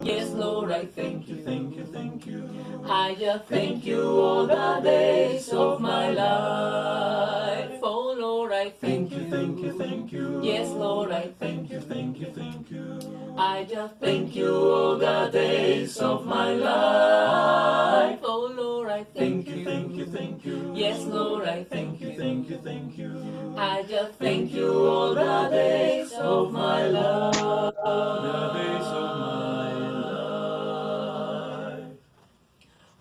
Yes, Lord, I thank you, thank you, thank you. I just thank you all the days of my life. Oh, Lord, I thank you, thank you, thank you. Yes, Lord, I thank you, thank you, thank you. I just thank you all the days of my life. Oh, Lord, I thank you, thank you, thank you. Yes, Lord, I thank you, thank you, thank you. I just thank you all the days of my life. The days of my life.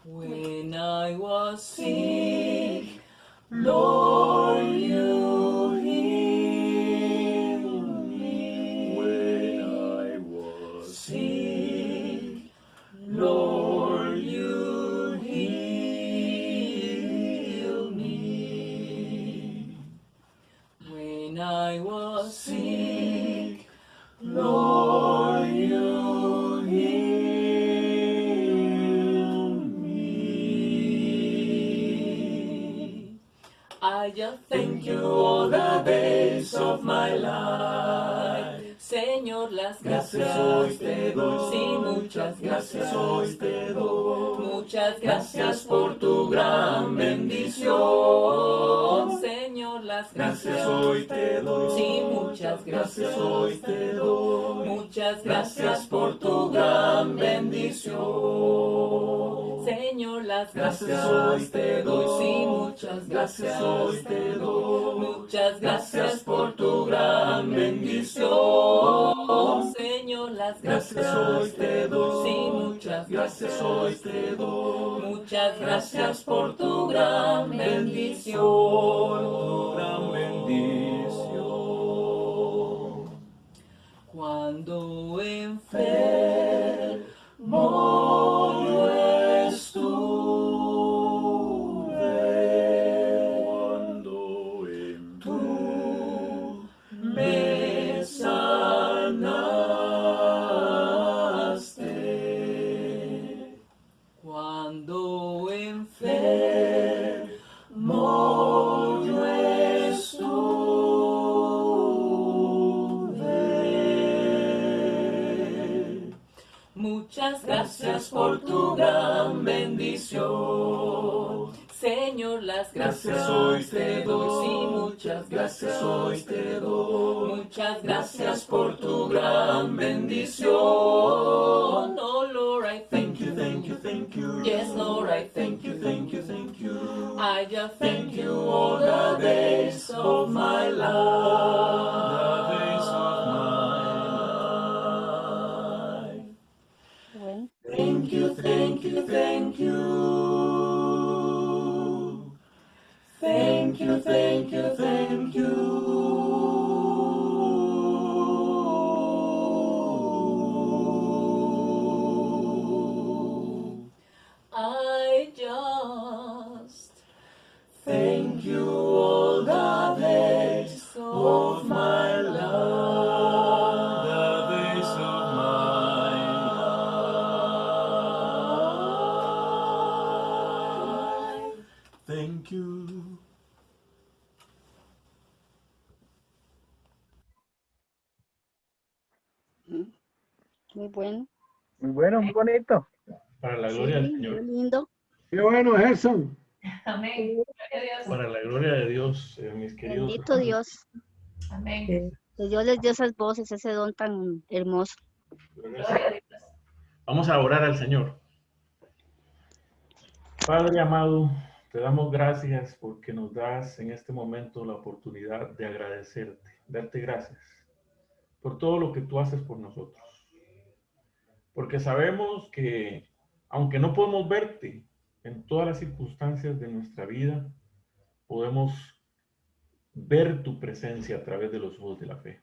When I was sick, Lord, you healed me. When I was sick, Lord, you healed me. When I was sick, Lord, you healed me. I just thank you all the days of my life. Señor, las gracias hoy te doy. Sí, muchas gracias hoy te doy. Muchas gracias por tu gran bendición. Señor, las gracias hoy te doy. Sí, muchas gracias hoy te doy. Muchas gracias por tu gran bendición. Señor, las gracias hoy te doy. Sí, muchas gracias hoy te doy. Muchas gracias por tu gran bendición. Señor, las gracias hoy te doy. Sí, muchas gracias hoy te doy. Muchas gracias por tu gran bendición. Tu gran bendición. Cuando enfermo yo estuve, cuando tú me sanaste, cuando enfermo yo estuve. Muchas gracias por tu gran bendición. Señor, las gracias hoy te doy. Sí, muchas gracias hoy te doy. Muchas gracias por tu gran bendición. Oh, Lord, I thank you, thank you, thank you. Yes, Lord, I thank you, thank you, thank you. I just thank you all the days of my life. The days of my life. Bueno, Thank you, thank you, thank you. Thank you, thank you, thank you. I just thank you all the days of my life. The days of my life. Thank you. muy bueno. Muy bueno, muy bonito. Para la gloria del Sí, Señor. muy lindo. Qué bueno, Gerson. Amén. Gloria a Dios. Para la gloria de Dios, mis queridos Bendito hermanos. Dios. Amén. Que Dios les dio esas voces, ese don tan hermoso. Gloria a Dios. Vamos a orar al Señor. Padre amado, te damos gracias porque nos das en este momento la oportunidad de agradecerte, darte gracias por todo lo que tú haces por nosotros. Porque sabemos que, aunque no podemos verte en todas las circunstancias de nuestra vida, podemos ver tu presencia a través de los ojos de la fe.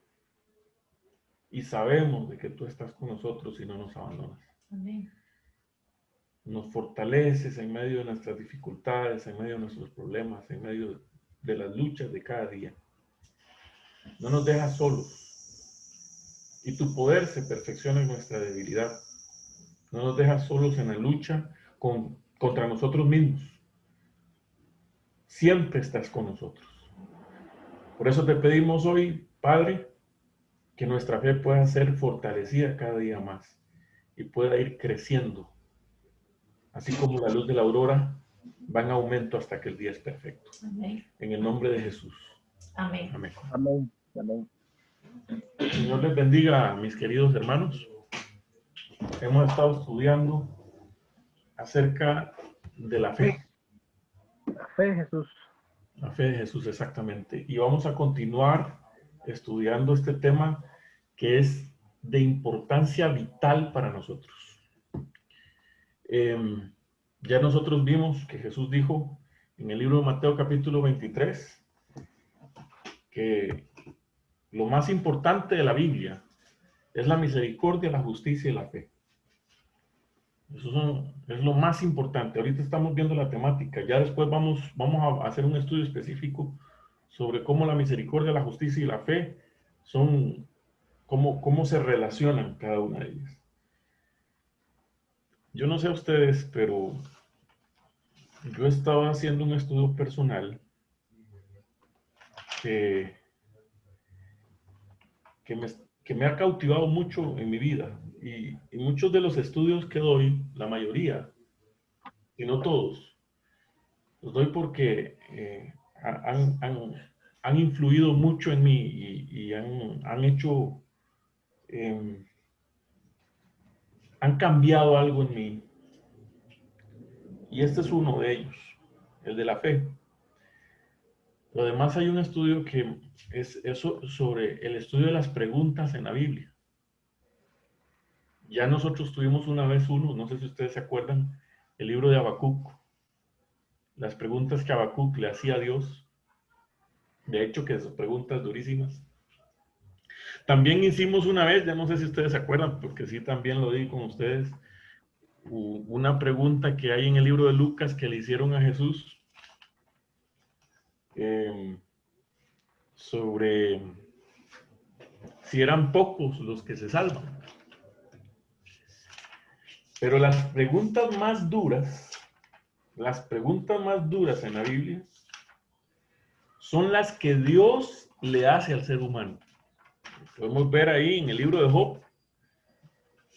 Y sabemos de que tú estás con nosotros y no nos abandonas. Amén. Nos fortaleces en medio de nuestras dificultades, en medio de nuestros problemas, en medio de las luchas de cada día. No nos dejas solos. Y tu poder se perfecciona en nuestra debilidad. No nos dejas solos en la lucha contra nosotros mismos. Siempre estás con nosotros. Por eso te pedimos hoy, Padre, que nuestra fe pueda ser fortalecida cada día más. y pueda ir creciendo, así como la luz de la aurora va en aumento hasta que el día es perfecto. Amén. En el nombre de Jesús. Amén. Amén. Amén. Amén. Señor les bendiga, mis queridos hermanos. Hemos estado estudiando acerca de la fe. La fe de Jesús. La fe de Jesús, exactamente. Y vamos a continuar estudiando este tema que es de importancia vital para nosotros. Ya nosotros vimos que Jesús dijo en el libro de Mateo capítulo 23 que lo más importante de la Biblia es la misericordia, la justicia y la fe. Es lo más importante. Ahorita estamos viendo la temática. Ya después vamos a hacer un estudio específico sobre cómo la misericordia, la justicia y la fe son, cómo se relacionan cada una de ellas. Yo no sé a ustedes, pero yo estaba haciendo un estudio personal que me ha cautivado mucho en mi vida. Y muchos de los estudios que doy, la mayoría, y no todos, los doy porque han influido mucho en mí y han hecho, han cambiado algo en mí. Y este es uno de ellos, el de la fe. Lo demás hay un estudio que es eso sobre el estudio de las preguntas en la Biblia. Ya nosotros tuvimos una vez uno, no sé si ustedes se acuerdan, el libro de Habacuc, las preguntas que Habacuc le hacía a Dios. De hecho, que son preguntas durísimas. También hicimos una vez, ya no sé si ustedes se acuerdan, porque sí también lo di con ustedes, una pregunta que hay en el libro de Lucas que le hicieron a Jesús sobre si eran pocos los que se salvan. Pero las preguntas más duras en la Biblia son las que Dios le hace al ser humano. Podemos ver ahí en el libro de Job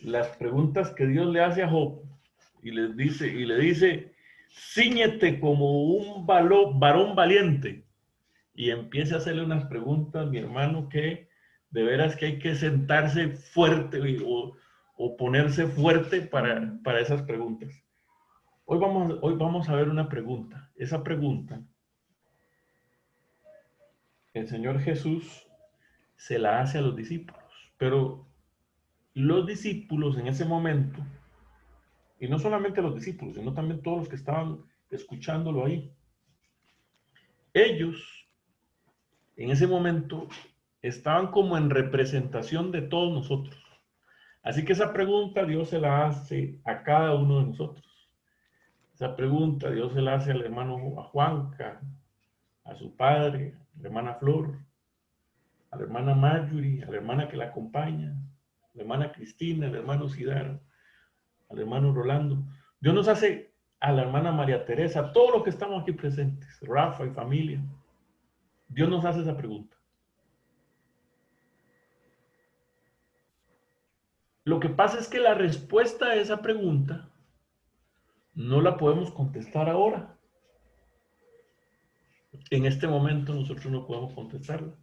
las preguntas que Dios le hace a Job y le dice, cíñete como un varón valiente, y empieza a hacerle unas preguntas, mi hermano, que de veras que hay que sentarse fuerte o ponerse fuerte para esas preguntas. Hoy vamos a ver una pregunta. Esa pregunta, el Señor Jesús se la hace a los discípulos, pero los discípulos en ese momento, y no solamente los discípulos, sino también todos los que estaban escuchándolo ahí, ellos en ese momento estaban como en representación de todos nosotros. Así que esa pregunta Dios se la hace a cada uno de nosotros. Esa pregunta Dios se la hace al hermano Juanca, a su padre, a la hermana Flor, a la hermana Marjorie, a la hermana que la acompaña, a la hermana Cristina, al hermano Sidar, al hermano Rolando. Dios nos hace a la hermana María Teresa, a todos los que estamos aquí presentes, Rafa y familia. Dios nos hace esa pregunta. Lo que pasa es que la respuesta a esa pregunta no la podemos contestar ahora. En este momento nosotros no podemos contestarla.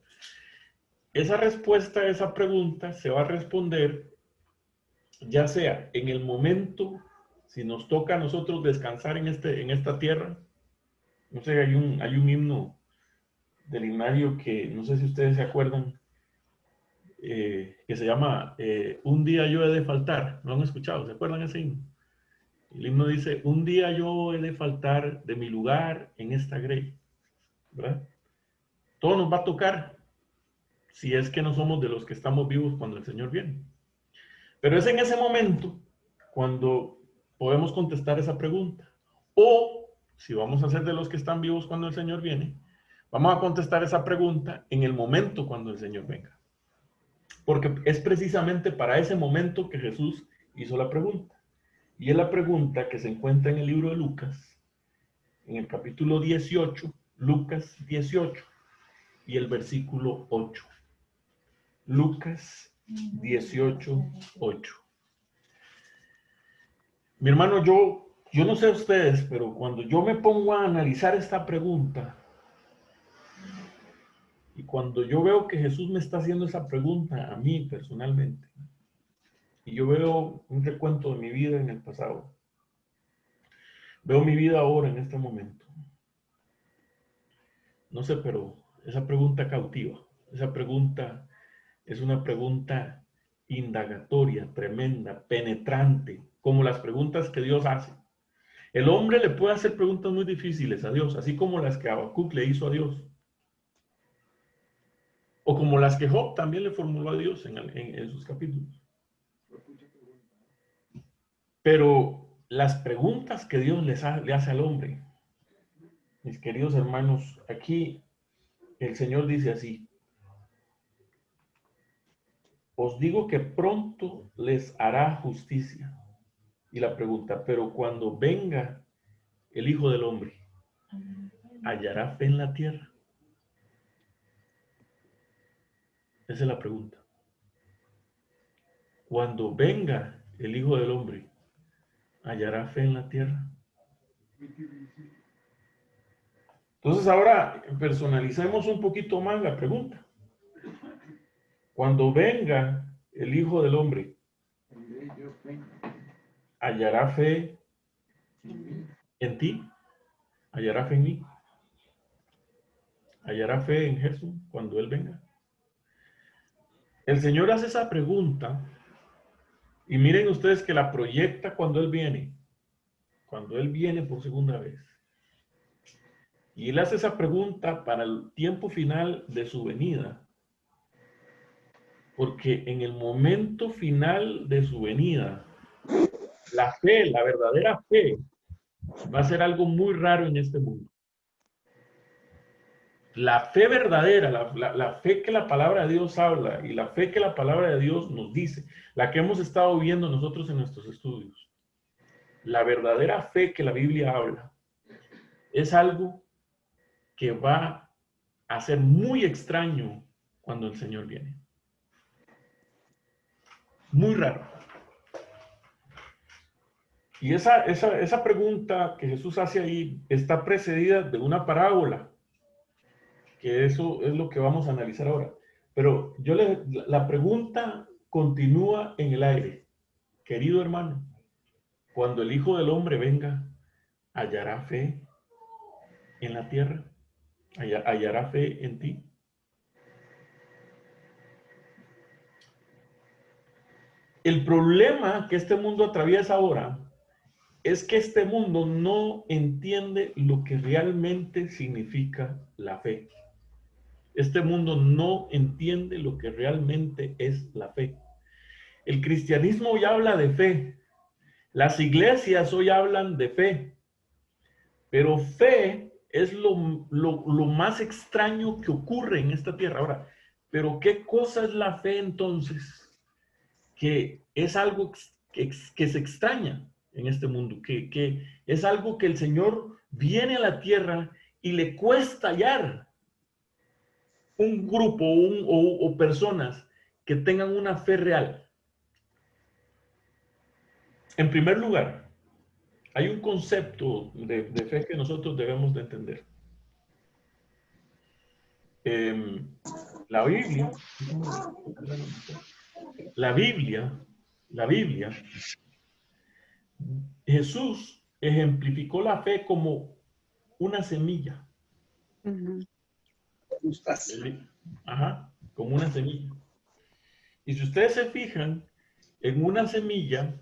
Esa respuesta a esa pregunta se va a responder ya sea en el momento, si nos toca a nosotros descansar en esta tierra. No sé, hay un himno del himnario que no sé si ustedes se acuerdan, que se llama Un día yo he de faltar. ¿Lo han escuchado? ¿Se acuerdan ese himno? El himno dice, un día yo he de faltar de mi lugar en esta grey, ¿verdad? Todo nos va a tocar si es que no somos de los que estamos vivos cuando el Señor viene. Pero es en ese momento cuando podemos contestar esa pregunta. O si vamos a ser de los que están vivos cuando el Señor viene, vamos a contestar esa pregunta en el momento cuando el Señor venga. Porque es precisamente para ese momento que Jesús hizo la pregunta. Y es la pregunta que se encuentra en el libro de Lucas, en el capítulo 18, Lucas 18, y el versículo 8. Lucas 18, 8. Mi hermano, yo no sé ustedes, pero cuando yo me pongo a analizar esta pregunta, y cuando yo veo que Jesús me está haciendo esa pregunta a mí personalmente, y yo veo un recuento de mi vida en el pasado, veo mi vida ahora en este momento, no sé, pero esa pregunta cautiva, esa pregunta es una pregunta indagatoria, tremenda, penetrante, como las preguntas que Dios hace. El hombre le puede hacer preguntas muy difíciles a Dios, así como las que Habacuc le hizo a Dios. O como las que Job también le formuló a Dios en sus capítulos. Pero las preguntas que Dios le hace al hombre, mis queridos hermanos, aquí el Señor dice así: os digo que pronto les hará justicia. Y la pregunta, pero cuando venga el Hijo del Hombre, ¿hallará fe en la tierra? Esa es la pregunta. Cuando venga el Hijo del Hombre, ¿hallará fe en la tierra? Entonces ahora personalicemos un poquito más la pregunta. Cuando venga el Hijo del Hombre, ¿hallará fe en ti? ¿Hallará fe en mí? ¿Hallará fe en Jesús cuando Él venga? El Señor hace esa pregunta y miren ustedes que la proyecta cuando Él viene por segunda vez. Y Él hace esa pregunta para el tiempo final de su venida. Porque en el momento final de su venida, la fe, la verdadera fe, va a ser algo muy raro en este mundo. La fe verdadera, la fe que la palabra de Dios habla y la fe que la palabra de Dios nos dice, la que hemos estado viendo nosotros en nuestros estudios, la verdadera fe que la Biblia habla, es algo que va a ser muy extraño cuando el Señor viene. Muy raro. Y esa pregunta que Jesús hace ahí está precedida de una parábola, que eso es lo que vamos a analizar ahora. Pero la pregunta continúa en el aire. Querido hermano, cuando el Hijo del Hombre venga, ¿hallará fe en la tierra? ¿Hallará fe en ti? El problema que este mundo atraviesa ahora es que este mundo no entiende lo que realmente significa la fe. Este mundo no entiende lo que realmente es la fe. El cristianismo hoy habla de fe. Las iglesias hoy hablan de fe. Pero fe es lo más extraño que ocurre en esta tierra. Ahora, ¿pero qué cosa es la fe entonces? Que es algo que se extraña en este mundo, que es algo que el Señor viene a la tierra y le cuesta hallar un grupo o personas que tengan una fe real. En primer lugar, hay un concepto de fe que nosotros debemos de entender. La Biblia, Jesús ejemplificó la fe como una semilla. Ajá, como una semilla. Y si ustedes se fijan, en una semilla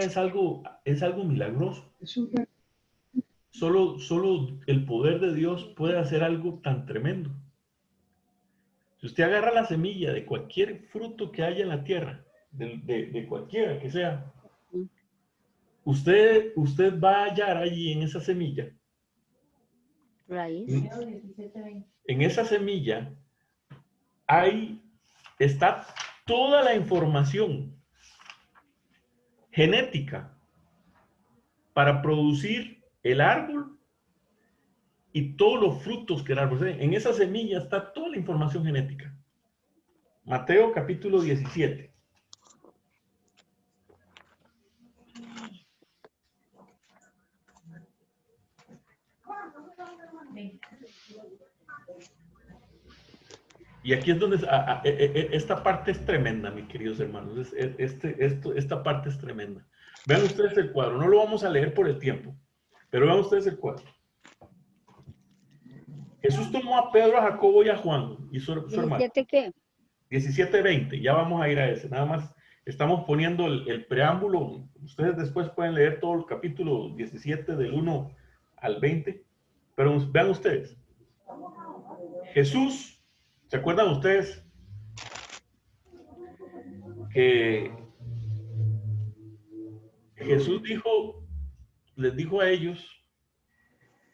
es algo milagroso. Solo el poder de Dios puede hacer algo tan tremendo. Si usted agarra la semilla de cualquier fruto que haya en la tierra, de cualquiera que sea, usted va a hallar allí en esa semilla. Raíz. En esa semilla está toda la información genética para producir el árbol y todos los frutos que el árbol tiene. En esa semilla está toda la información genética. Mateo capítulo 17. Y aquí es donde esta parte es tremenda, mis queridos hermanos. Esta parte es tremenda. Vean ustedes el cuadro. No lo vamos a leer por el tiempo, pero vean ustedes el cuadro. Jesús tomó a Pedro, a Jacobo y a Juan y su hermano. ¿17 qué? 17:20. Ya vamos a ir a ese. Nada más estamos poniendo el preámbulo. Ustedes después pueden leer todo el capítulo 17 del 1 al 20. Pero vean ustedes. Jesús, ¿se acuerdan ustedes que Jesús les dijo a ellos,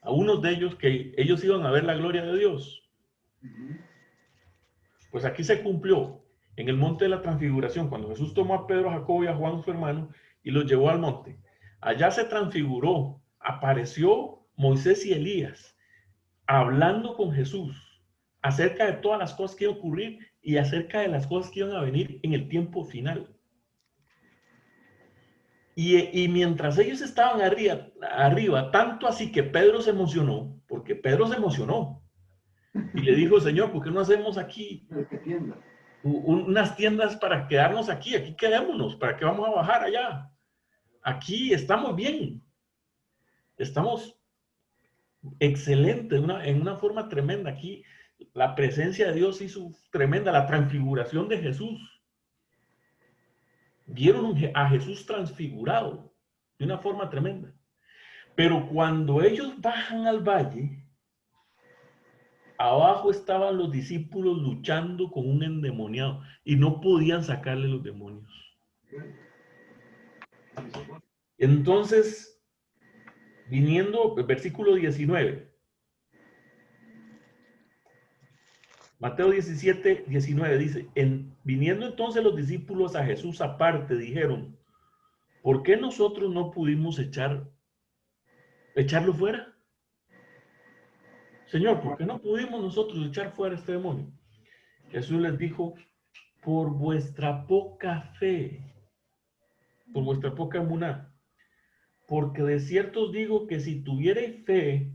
a unos de ellos, que ellos iban a ver la gloria de Dios? Pues aquí se cumplió en el monte de la transfiguración, cuando Jesús tomó a Pedro, a Jacobo y a Juan, su hermano, y los llevó al monte. Allá se transfiguró, apareció Moisés y Elías, hablando con Jesús acerca de todas las cosas que iban a ocurrir y acerca de las cosas que iban a venir en el tiempo final. Y mientras ellos estaban arriba, tanto así que Pedro se emocionó, porque Pedro se emocionó, y le dijo: Señor, ¿por qué no hacemos aquí unas tiendas para quedarnos aquí? Aquí quedémonos, ¿para qué vamos a bajar allá? Aquí estamos bien, estamos excelentes, en una forma tremenda. Aquí la presencia de Dios hizo tremenda, la transfiguración de Jesús. Vieron a Jesús transfigurado de una forma tremenda. Pero cuando ellos bajan al valle, abajo estaban los discípulos luchando con un endemoniado y no podían sacarle los demonios. Entonces, viniendo, versículo 19. Mateo 17:19 dice: viniendo entonces los discípulos a Jesús aparte, dijeron: ¿por qué nosotros no pudimos echarlo fuera? Señor, ¿por qué no pudimos nosotros echar fuera este demonio? Jesús les dijo: por vuestra poca fe, por vuestra poca emuná. Porque de cierto os digo que si tuvierais fe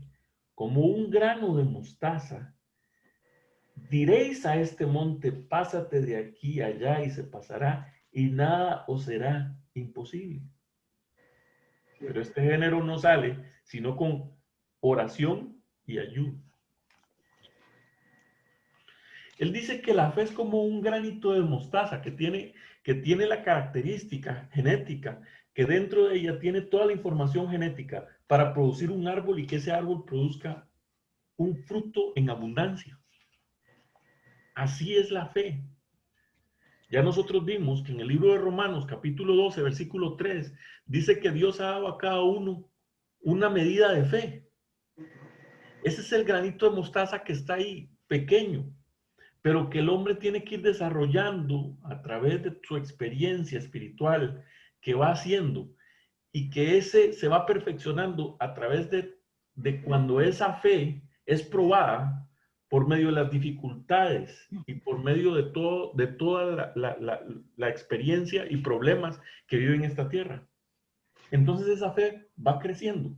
como un grano de mostaza, diréis a este monte: pásate de aquí allá, y se pasará, y nada os será imposible. Pero este género no sale sino con oración y ayuno. Él dice que la fe es como un granito de mostaza que tiene la característica genética, que dentro de ella tiene toda la información genética para producir un árbol y que ese árbol produzca un fruto en abundancia. Así es la fe. Ya nosotros vimos que en el libro de Romanos, capítulo 12, versículo 3, dice que Dios ha dado a cada uno una medida de fe. Ese es el granito de mostaza que está ahí, pequeño, pero que el hombre tiene que ir desarrollando a través de su experiencia espiritual que va haciendo, y que ese se va perfeccionando a través de cuando esa fe es probada por medio de las dificultades y por medio de toda la experiencia y problemas que vive en esta tierra. Entonces esa fe va creciendo.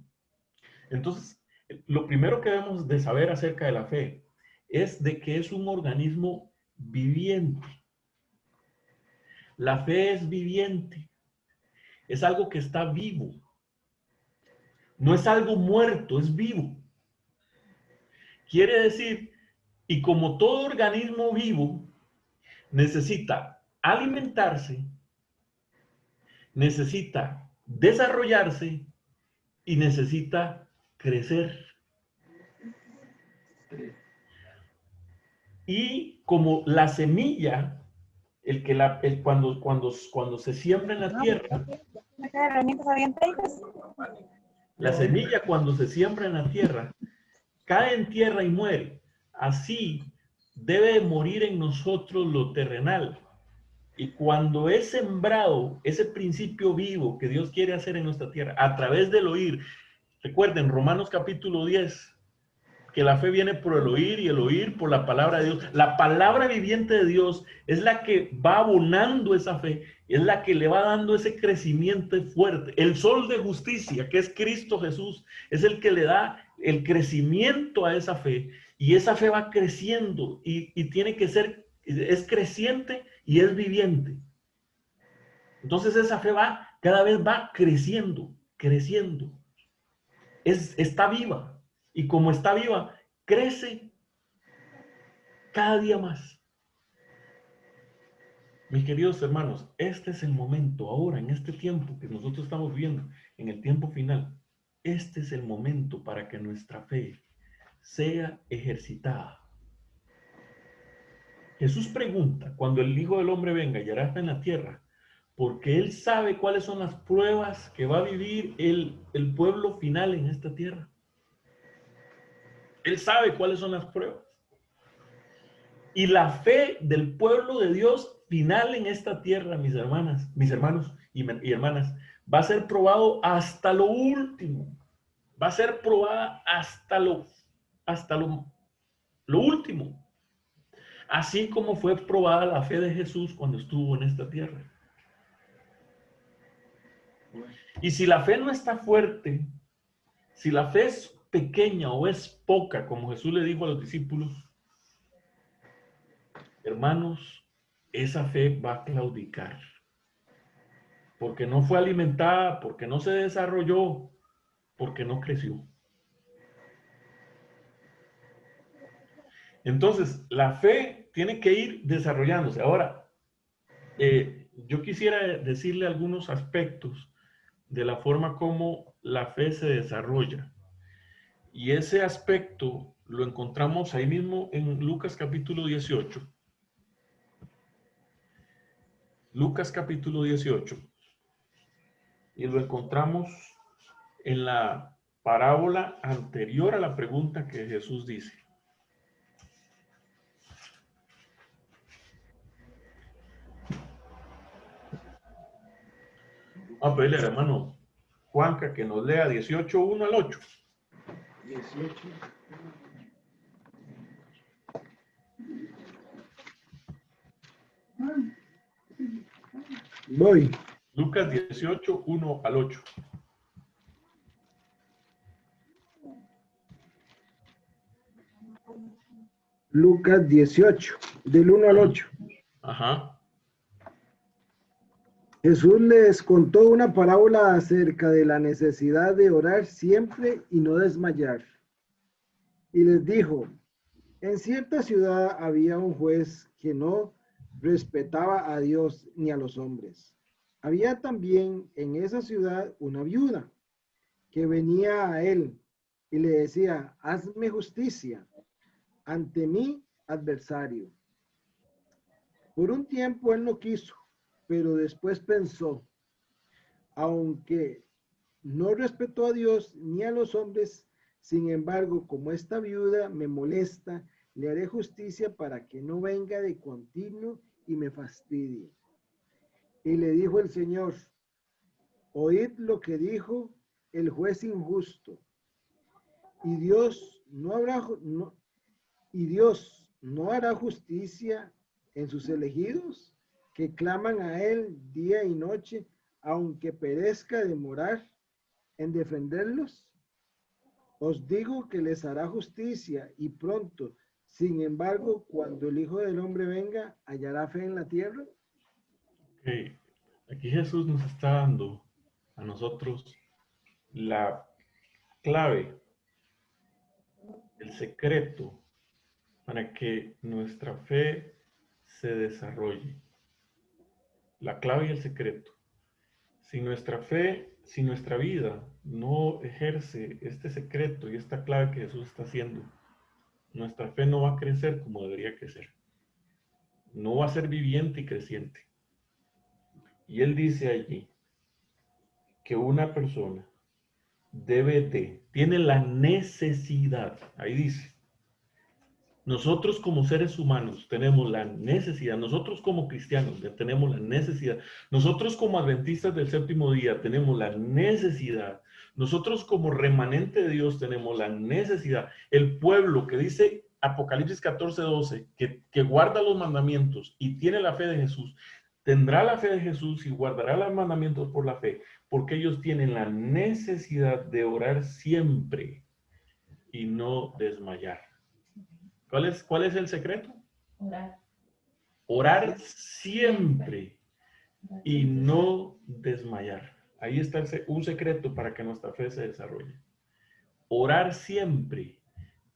Entonces, lo primero que debemos de saber acerca de la fe es de que es un organismo viviente. La fe es viviente. Es algo que está vivo. No es algo muerto, es vivo. Quiere decir, y como todo organismo vivo, necesita alimentarse, necesita desarrollarse y necesita crecer. Y como la semilla, cuando se siembra en la tierra, la semilla cuando se siembra en la tierra, cae en tierra y muere. Así debe morir en nosotros lo terrenal. Y cuando es sembrado ese principio vivo que Dios quiere hacer en nuestra tierra, a través del oír, recuerden Romanos capítulo 10, que la fe viene por el oír y el oír por la palabra de Dios. La palabra viviente de Dios es la que va abonando esa fe, es la que le va dando ese crecimiento fuerte. El sol de justicia, que es Cristo Jesús, es el que le da el crecimiento a esa fe, y esa fe va creciendo y tiene que ser, es creciente y es viviente. Entonces esa fe va, cada vez va creciendo, creciendo. Está viva, y como está viva, crece cada día más. Mis queridos hermanos, este es el momento ahora, en este tiempo que nosotros estamos viviendo, en el tiempo final. Este es el momento para que nuestra fe sea ejercitada. Jesús pregunta, cuando el Hijo del Hombre venga y hará en la tierra, porque Él sabe cuáles son las pruebas que va a vivir el pueblo final en esta tierra. Él sabe cuáles son las pruebas. Y la fe del pueblo de Dios final en esta tierra, mis hermanas, mis hermanos y hermanas, va a ser probado hasta lo último. Va a ser probada hasta lo último. Así como fue probada la fe de Jesús cuando estuvo en esta tierra. Y si la fe no está fuerte, si la fe es pequeña o es poca, como Jesús le dijo a los discípulos, hermanos, esa fe va a claudicar. Porque no fue alimentada, porque no se desarrolló, porque no creció. Entonces, la fe tiene que ir desarrollándose. Ahora, yo quisiera decirle algunos aspectos de la forma como la fe se desarrolla. Y ese aspecto lo encontramos ahí mismo en Lucas capítulo 18. Lucas capítulo 18. Y lo encontramos en la parábola anterior a la pregunta que Jesús dice. A pedirle al hermano Juanca que nos lea 18, 1 al 8. 18. Voy. Lucas 18, 1 al 8. Lucas 18, del 1 al 8. Ajá. Jesús les contó una parábola acerca de la necesidad de orar siempre y no desmayar. Y les dijo, en cierta ciudad había un juez que no respetaba a Dios ni a los hombres. Había también en esa ciudad una viuda que venía a él y le decía, hazme justicia ante mi adversario. Por un tiempo él no quiso, pero después pensó, aunque no respetó a Dios ni a los hombres, sin embargo, como esta viuda me molesta, le haré justicia para que no venga de continuo y me fastidie. Y le dijo el Señor, oíd lo que dijo el juez injusto. Y Dios no hará justicia en sus elegidos, que claman a él día y noche, aunque perezca de demorar en defenderlos. Os digo que les hará justicia y pronto. Sin embargo, cuando el Hijo del Hombre venga, ¿hallará fe en la tierra? Okay. Aquí Jesús nos está dando a nosotros la clave, el secreto para que nuestra fe se desarrolle. La clave y el secreto. Si nuestra fe, si nuestra vida no ejerce este secreto y esta clave que Jesús está haciendo, nuestra fe no va a crecer como debería crecer. No va a ser viviente y creciente. Y él dice allí que una persona tiene la necesidad, ahí dice, nosotros como seres humanos tenemos la necesidad, nosotros como cristianos tenemos la necesidad, nosotros como adventistas del séptimo día tenemos la necesidad, nosotros como remanente de Dios tenemos la necesidad, el pueblo que dice Apocalipsis 14:12, que guarda los mandamientos y tiene la fe de Jesús, tendrá la fe de Jesús y guardará los mandamientos por la fe, porque ellos tienen la necesidad de orar siempre. y no desmayar. ¿Cuál es el secreto? Orar. Orar siempre y no desmayar. Ahí está un secreto para que nuestra fe se desarrolle. Orar siempre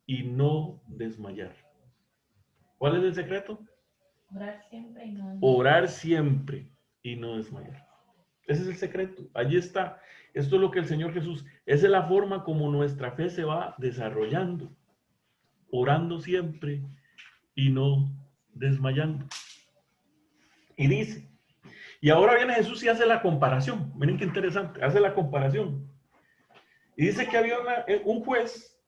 y no desmayar. ¿Cuál es el secreto? Orar siempre y no. Orar siempre y no desmayar. Ese es el secreto. Allí está. Esto es lo que el Señor Jesús, esa es la forma como nuestra fe se va desarrollando. Orando siempre y no desmayando. Y dice, y ahora viene Jesús y hace la comparación. Miren qué interesante, hace la comparación. Y dice que había un juez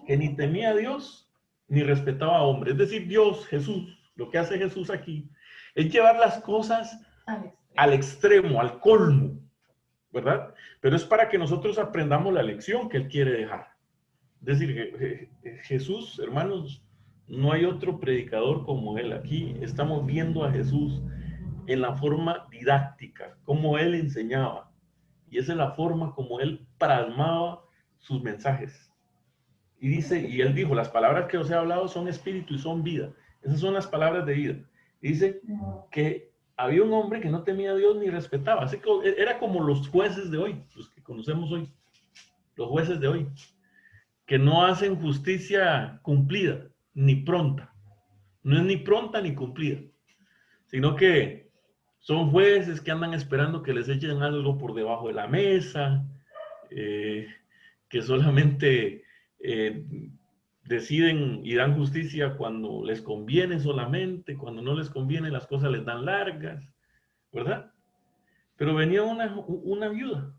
que ni temía a Dios ni respetaba a hombre. Es decir, Dios, Jesús, lo que hace Jesús aquí es llevar las cosas al extremo, al colmo, ¿verdad? Pero es para que nosotros aprendamos la lección que Él quiere dejar. Es decir, Jesús, hermanos, no hay otro predicador como Él. Aquí estamos viendo a Jesús en la forma didáctica, como Él enseñaba. Y esa es la forma como Él plasmaba sus mensajes. Y dice, y Él dijo, las palabras que os he hablado son espíritu y son vida. Esas son las palabras de vida. Y dice que había un hombre que no temía a Dios ni respetaba. Así que era como los jueces de hoy, los que conocemos hoy. Los jueces de hoy. Que no hacen justicia cumplida, ni pronta. No es ni pronta ni cumplida. Sino que son jueces que andan esperando que les echen algo por debajo de la mesa, que solamente deciden y dan justicia cuando les conviene solamente, cuando no les conviene las cosas les dan largas, ¿verdad? Pero venía una viuda.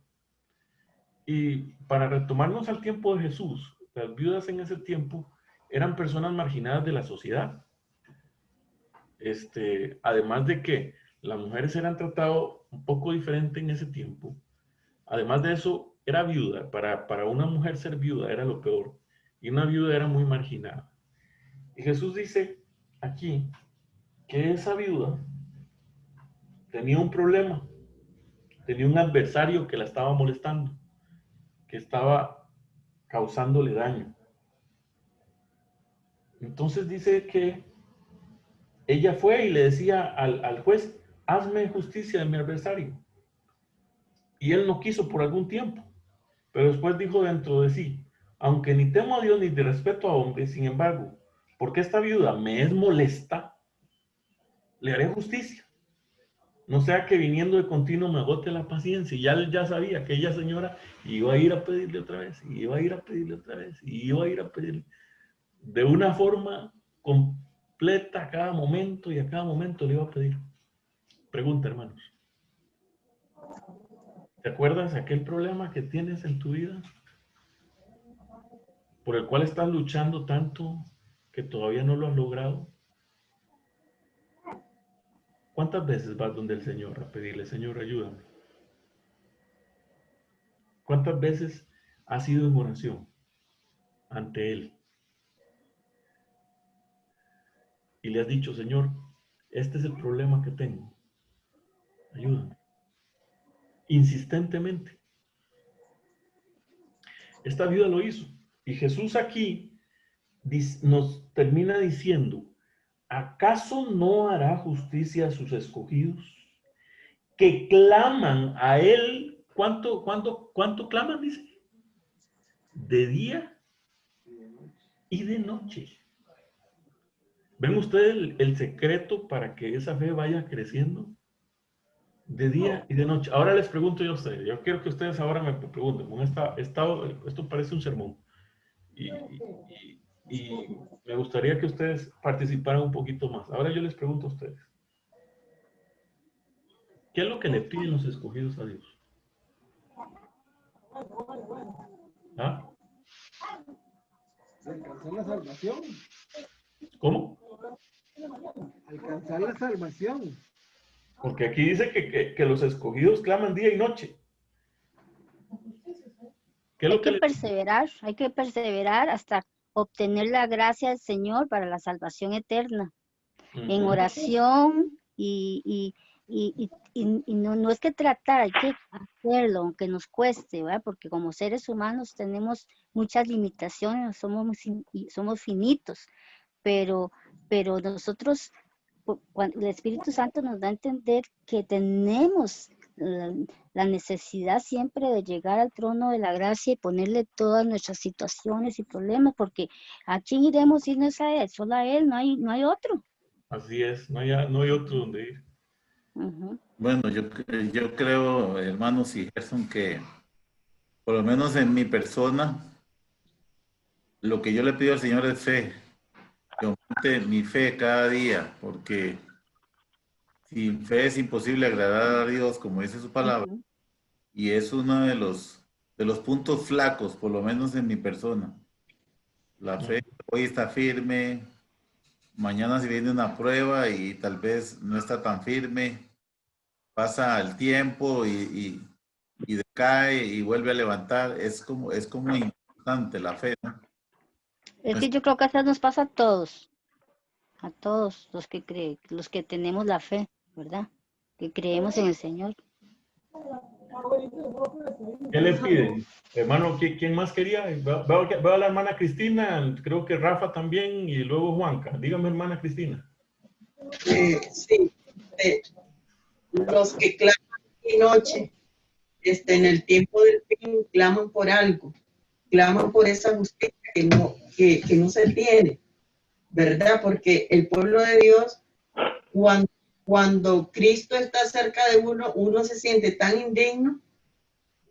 Y para retomarnos al tiempo de Jesús, las viudas en ese tiempo eran personas marginadas de la sociedad. Además de que las mujeres eran tratadas un poco diferente en ese tiempo. Además de eso, era viuda. Para una mujer ser viuda era lo peor. Y una viuda era muy marginada. Y Jesús dice aquí que esa viuda tenía un problema. Tenía un adversario que la estaba molestando, que estaba causándole daño. Entonces dice que ella fue y le decía al juez, hazme justicia de mi adversario. Y él no quiso por algún tiempo, pero después dijo dentro de sí, aunque ni temo a Dios ni de respeto a hombres, sin embargo, porque esta viuda me es molesta, le haré justicia. No sea que viniendo de continuo me agote la paciencia. Y él ya sabía que ella señora iba a ir a pedirle otra vez, y iba a ir a pedirle otra vez, y iba a ir a pedirle. De una forma completa a cada momento y a cada momento le iba a pedir. Pregunta, hermanos. ¿Te acuerdas de aquel problema que tienes en tu vida? Por el cual estás luchando tanto que todavía no lo has logrado. ¿Cuántas veces vas donde el Señor a pedirle, Señor, ayúdame? ¿Cuántas veces has ido en oración ante Él? Y le has dicho, Señor, este es el problema que tengo. Ayúdame. Insistentemente. Esta viuda lo hizo. Y Jesús aquí nos termina diciendo, ¿acaso no hará justicia a sus escogidos que claman a Él? ¿Cuánto claman? Dice. De día y de noche. ¿Ven ustedes el secreto para que esa fe vaya creciendo? De día y de noche. Ahora les pregunto yo a ustedes. Yo quiero que ustedes ahora me pregunten. Esto parece un sermón. Y me gustaría que ustedes participaran un poquito más. Ahora yo les pregunto a ustedes. ¿Qué es lo que le piden los escogidos a Dios? ¿Ah? Alcanzar la salvación. ¿Cómo? Alcanzar la salvación. Porque aquí dice que los escogidos claman día y noche. ¿Qué es lo Hay que perseverar hasta obtener la gracia del Señor para la salvación eterna. En oración y y no es que tratar, hay que hacerlo, aunque nos cueste, ¿verdad? Porque como seres humanos tenemos muchas limitaciones, somos finitos, pero nosotros, cuando el Espíritu Santo nos da a entender que tenemos la necesidad siempre de llegar al trono de la gracia y ponerle todas nuestras situaciones y problemas, porque ¿a quién iremos si no es a Él? Solo a Él, no hay otro. Así es, no hay otro donde ir. Ujú. Bueno, yo creo, hermanos y Gerson, que por lo menos en mi persona, lo que yo le pido al Señor es fe, que aumente mi fe cada día, porque sin fe es imposible agradar a Dios, como dice su palabra, Ujú. y es uno de los puntos flacos, por lo menos en mi persona. La fe hoy está firme, mañana se viene una prueba y tal vez no está tan firme, pasa el tiempo y decae y vuelve a levantar. Es como importante la fe, ¿no? Es que yo creo que eso nos pasa a todos los que creen, los que tenemos la fe, ¿verdad? Que creemos en el Señor. ¿Qué le piden? Hermano, ¿quién más quería? Veo a la hermana Cristina, creo que Rafa también, y luego Juanca. Dígame, hermana Cristina. Sí, los que claman y noche, en el tiempo del fin, claman por algo, claman por esa justicia que no se tiene, ¿verdad? Porque el pueblo de Dios, cuando Cristo está cerca de uno se siente tan indigno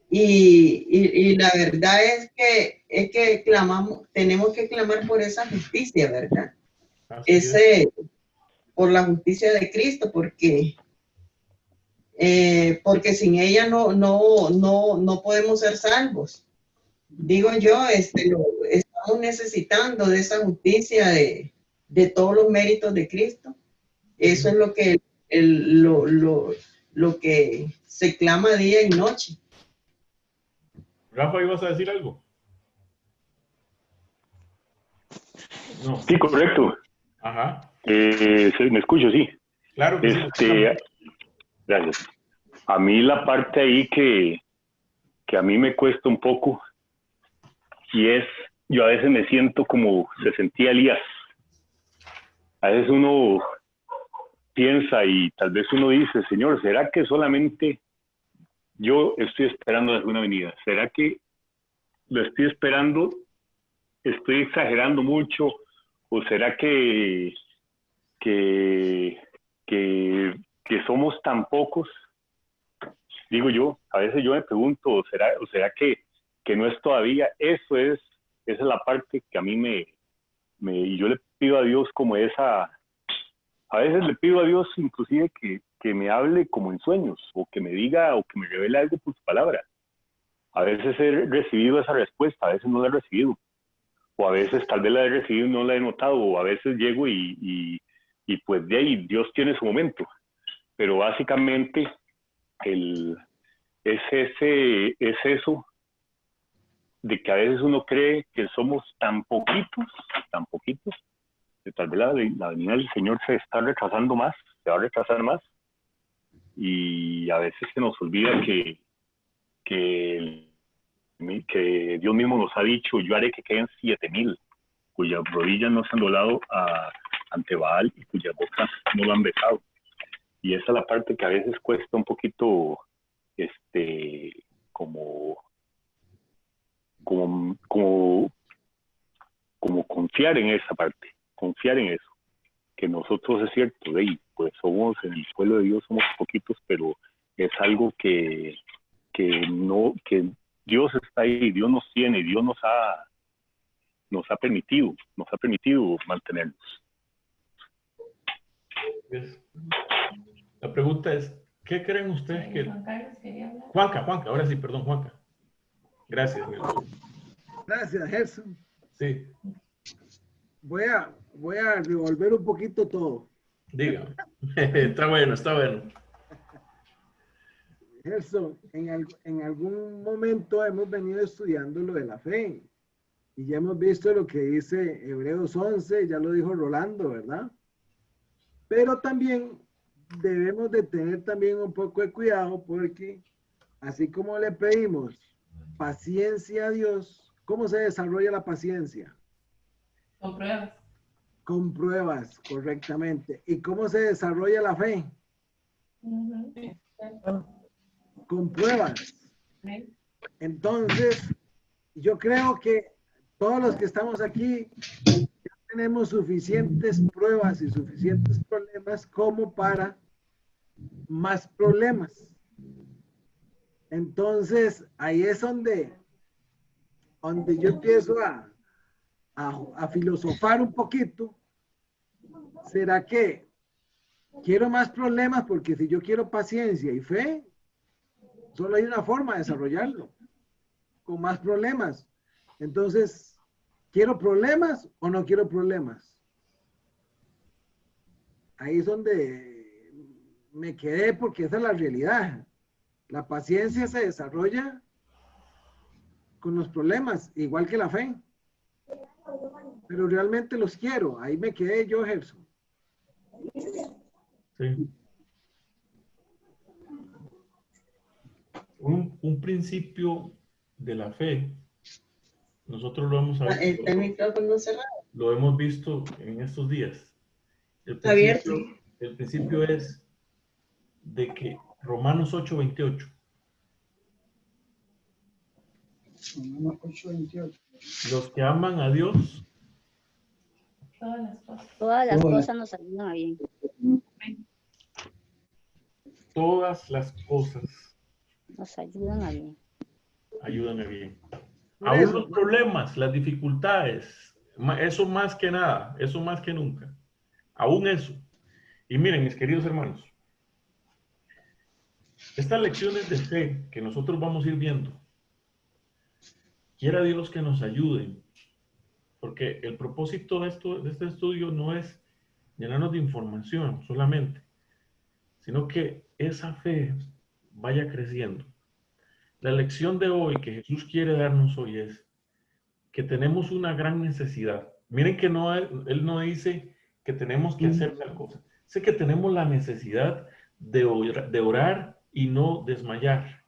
y la verdad es que tenemos que clamar por esa justicia, ¿verdad? Por la justicia de Cristo, porque sin ella no podemos ser salvos. Digo yo, estamos necesitando de esa justicia de todos los méritos de Cristo. Eso es lo que se clama día y noche. Rafa, ¿ibas a decir algo? No. Sí, correcto. Ajá. Me escucho, sí. Claro que sí. Gracias. A mí la parte ahí que a mí me cuesta un poco, y es, yo a veces me siento como se sentía Elías. A veces uno piensa y tal vez uno dice, Señor, ¿será que solamente yo estoy esperando alguna venida? ¿Será que lo estoy esperando? ¿Estoy exagerando mucho? ¿O será que somos tan pocos? Digo yo, a veces yo me pregunto, ¿será que no es todavía? Esa es la parte que a mí y yo le pido a Dios como esa, a veces le pido a Dios inclusive que me hable como en sueños, o que me diga, o que me revele algo por su palabra. A veces he recibido esa respuesta, a veces no la he recibido, o a veces tal vez la he recibido y no la he notado, o a veces llego y pues de ahí Dios tiene su momento. Pero básicamente es eso de que a veces uno cree que somos tan poquitos, que tal vez la venida del Señor se está retrasando más, se va a retrasar más, y a veces se nos olvida que Dios mismo nos ha dicho, yo haré que queden 7,000, cuyas rodillas no se han doblado ante Baal y cuyas bocas no lo han besado. Y esa es la parte que a veces cuesta un poquito, como confiar en esa parte, confiar en eso, que nosotros es cierto, pues somos, en el pueblo de Dios somos poquitos, pero es algo que Dios está ahí, Dios nos tiene, Dios nos ha permitido mantenernos. La pregunta es, ¿qué creen ustedes que... Juanca, ahora sí, perdón, Juanca. Gracias, mi hermano. Gracias, Gerson. Sí. Voy a revolver un poquito todo. Dígame. Está bueno. Gerson, en algún momento hemos venido estudiando lo de la fe. Y ya hemos visto lo que dice Hebreos 11, ya lo dijo Rolando, ¿verdad? Pero también debemos de tener también un poco de cuidado porque así como le pedimos paciencia a Dios, ¿cómo se desarrolla la paciencia? Con pruebas. Con pruebas, correctamente. ¿Y cómo se desarrolla la fe? Con pruebas. Entonces, yo creo que todos los que estamos aquí ya tenemos suficientes pruebas y suficientes problemas como para más problemas. Entonces, ahí es donde yo empiezo a filosofar un poquito. ¿Será que quiero más problemas? Porque si yo quiero paciencia y fe, solo hay una forma de desarrollarlo, con más problemas. Entonces, ¿quiero problemas o no quiero problemas? Ahí es donde me quedé porque esa es la realidad. La paciencia se desarrolla con los problemas, igual que la fe. Pero realmente los quiero. Ahí me quedé yo, Gerson. Sí. Un principio de la fe, nosotros lo hemos Está el micrófono cerrado. lo hemos visto en estos días. Está abierto. El principio es de que Romanos 8:28. Romanos 8:28. Los que aman a Dios, Todas las cosas. Todas las cosas nos ayudan a bien. todas las cosas Nos ayudan a bien. ayudan a bien. Por Aún eso, los problemas, las dificultades, eso más que nada, eso más que nunca. Aún eso. Y miren, mis queridos hermanos, estas lecciones de fe que nosotros vamos a ir viendo, quiera Dios que nos ayuden, porque el propósito de este estudio no es llenarnos de información solamente, sino que esa fe vaya creciendo. La lección de hoy que Jesús quiere darnos hoy es que tenemos una gran necesidad. Miren que Él no dice que tenemos que hacer tal cosa. Sé que tenemos la necesidad de orar y no desmayar.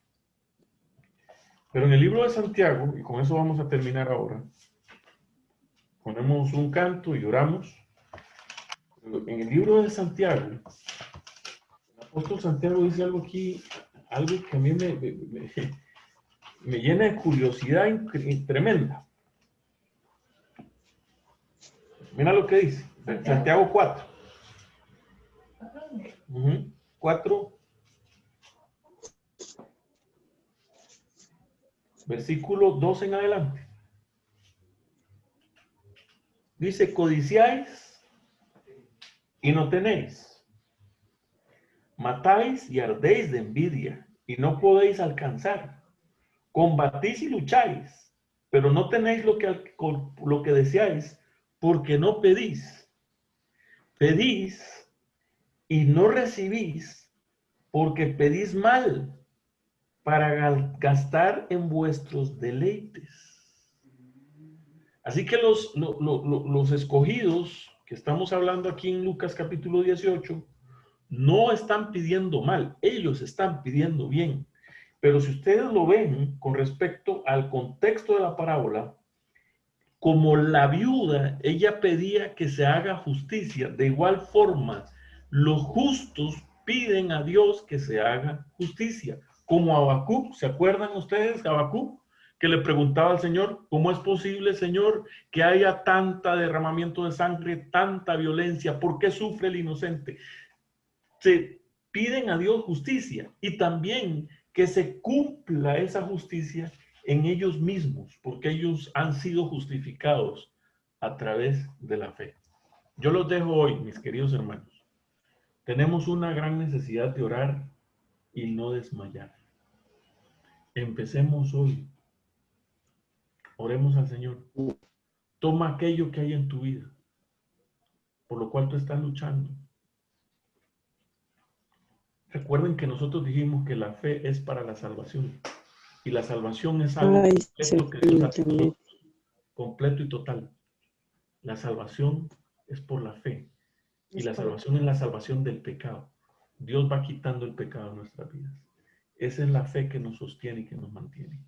Pero en el libro de Santiago, y con eso vamos a terminar ahora, ponemos un canto y oramos. En el libro de Santiago, el apóstol Santiago dice algo aquí, algo que a mí me llena de curiosidad tremenda. Mira lo que dice, Santiago 4. 4, versículo 2 en adelante. Dice, codiciáis y no tenéis. Matáis y ardéis de envidia y no podéis alcanzar. Combatís y lucháis, pero no tenéis lo que deseáis, porque no pedís. Pedís y no recibís, porque pedís mal, para gastar en vuestros deleites. Así que los escogidos que estamos hablando aquí en Lucas capítulo 18, no están pidiendo mal, ellos están pidiendo bien. Pero si ustedes lo ven con respecto al contexto de la parábola, como la viuda, ella pedía que se haga justicia. De igual forma, los justos piden a Dios que se haga justicia. Como Habacuc, ¿se acuerdan ustedes de Habacuc? Que le preguntaba al Señor, ¿cómo es posible, Señor, que haya tanta derramamiento de sangre, tanta violencia? ¿Por qué sufre el inocente? Se piden a Dios justicia y también que se cumpla esa justicia en ellos mismos, porque ellos han sido justificados a través de la fe. Yo los dejo hoy, mis queridos hermanos. Tenemos una gran necesidad de orar y no desmayar. Empecemos hoy. Oremos al Señor. Toma aquello que hay en tu vida, por lo cual tú estás luchando. Recuerden que nosotros dijimos que la fe es para la salvación. Y la salvación es algo completo que Dios hace por nosotros, completo y total. La salvación es por la fe. Y la salvación es la salvación del pecado. Dios va quitando el pecado de nuestras vidas. Esa es la fe que nos sostiene y que nos mantiene.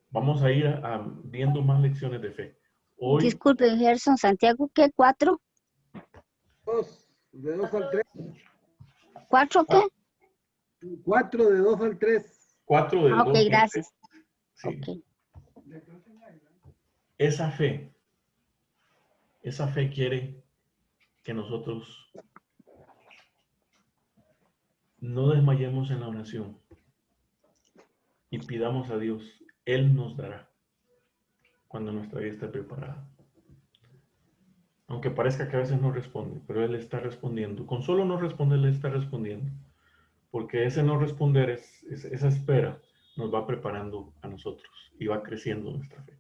Vamos a ir viendo más lecciones de fe. Hoy, Disculpe, Gerson, Santiago, ¿qué? ¿4? 2, de 2 al 3. ¿4 qué? 4 de 2 al 3. 4 del Ah, ok, 2 al 3. gracias. Sí. Ok. Esa fe quiere que nosotros no desmayemos en la oración y pidamos a Dios. Él nos dará cuando nuestra vida esté preparada. Aunque parezca que a veces no responde, pero Él está respondiendo. Con solo no responder, Él está respondiendo. Porque ese no responder, esa espera, nos va preparando a nosotros y va creciendo nuestra fe.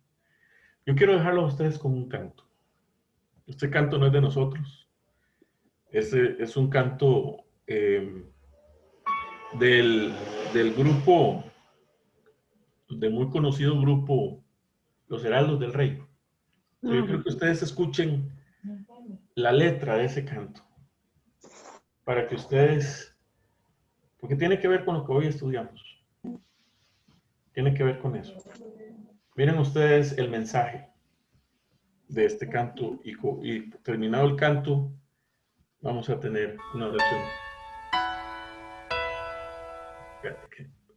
Yo quiero dejarlo a ustedes con un canto. Este canto no es de nosotros. Es un canto del grupo, del muy conocido grupo Los Heraldos del Rey. Yo quiero que ustedes escuchen la letra de ese canto para que ustedes, porque tiene que ver con lo que hoy estudiamos, tiene que ver con eso. Miren ustedes el mensaje de este canto y terminado el canto vamos a tener una oración.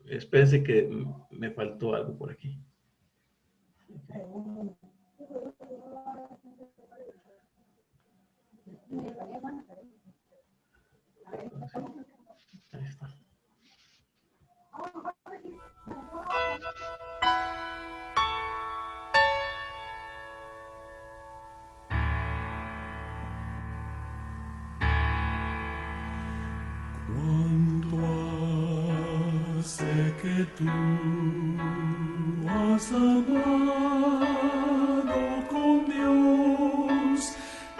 Espérense que me faltó algo por aquí. Ahí está. Cuánto hace que tú has hablado con Dios,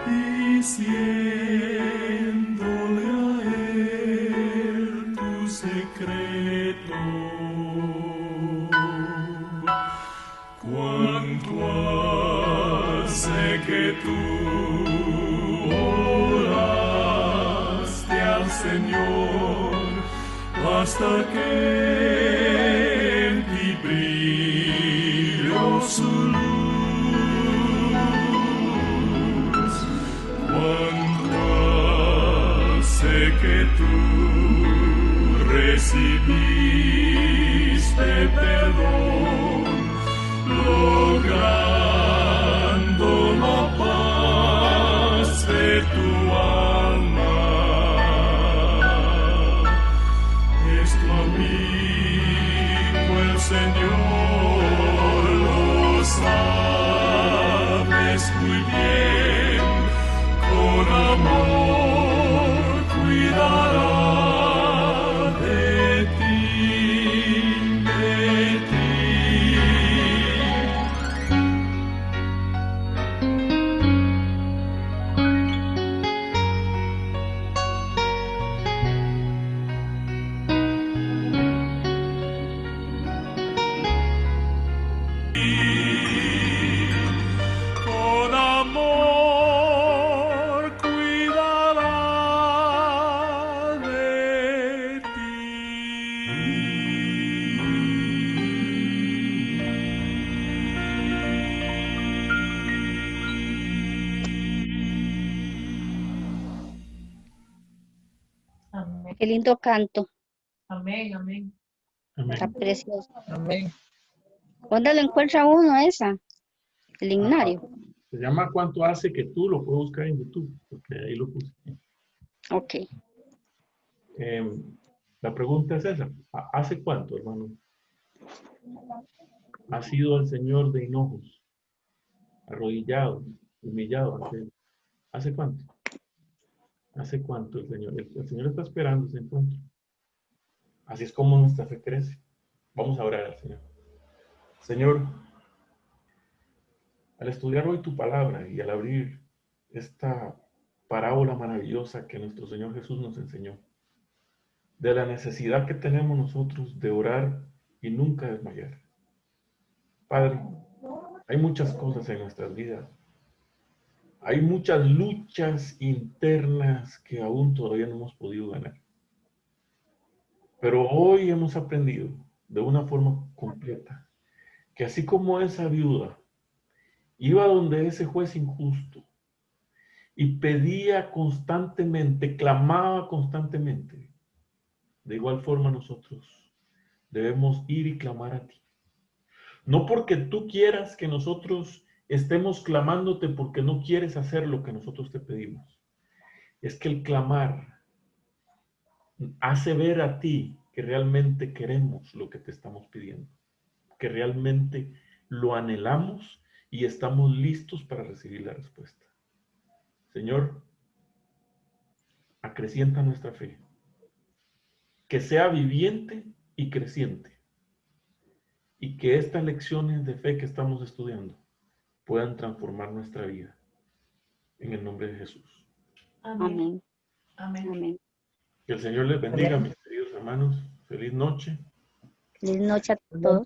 diciéndole a Él tu secreto. Cuánto hace que tú oraste al Señor hasta que en ti brilló su luz. Cuánto hace que tú recibiste perdón, logrando la paz de tu alma. Es tu amigo el Señor, lo sabes muy bien, con amor cuidará de ti, de ti. Con amor cuidará de Amén. Qué lindo canto. Amén, amén. Está Amén. precioso. Amén. ¿Dónde lo encuentra uno esa? El himnario. Se llama ¿Cuánto hace que tú? Lo puedo buscar en YouTube, porque ahí lo puse. Ok. La pregunta es esa. ¿Hace cuánto, hermano? ¿Ha sido el Señor de hinojos, arrodillado, humillado ante Él? ¿Hace cuánto? ¿Hace cuánto el Señor? El Señor está esperando ese encuentro. Así es como nuestra fe crece. Vamos a orar al Señor. Señor, al estudiar hoy tu palabra y al abrir esta parábola maravillosa que nuestro Señor Jesús nos enseñó, de la necesidad que tenemos nosotros de orar y nunca desmayar. Padre, hay muchas cosas en nuestras vidas. Hay muchas luchas internas que aún todavía no hemos podido ganar. Pero hoy hemos aprendido de una forma completa que así como esa viuda iba donde ese juez injusto y pedía constantemente, clamaba constantemente, de igual forma nosotros debemos ir y clamar a ti. No porque tú quieras que nosotros estemos clamándote porque no quieres hacer lo que nosotros te pedimos. Es que el clamar hace ver a ti que realmente queremos lo que te estamos pidiendo, que realmente lo anhelamos y estamos listos para recibir la respuesta. Señor, acrecienta nuestra fe, que sea viviente y creciente, y que estas lecciones de fe que estamos estudiando puedan transformar nuestra vida. En el nombre de Jesús. Amén. Amén. Amén. Que el Señor les bendiga, mis queridos hermanos. Feliz noche. Feliz noche a todos.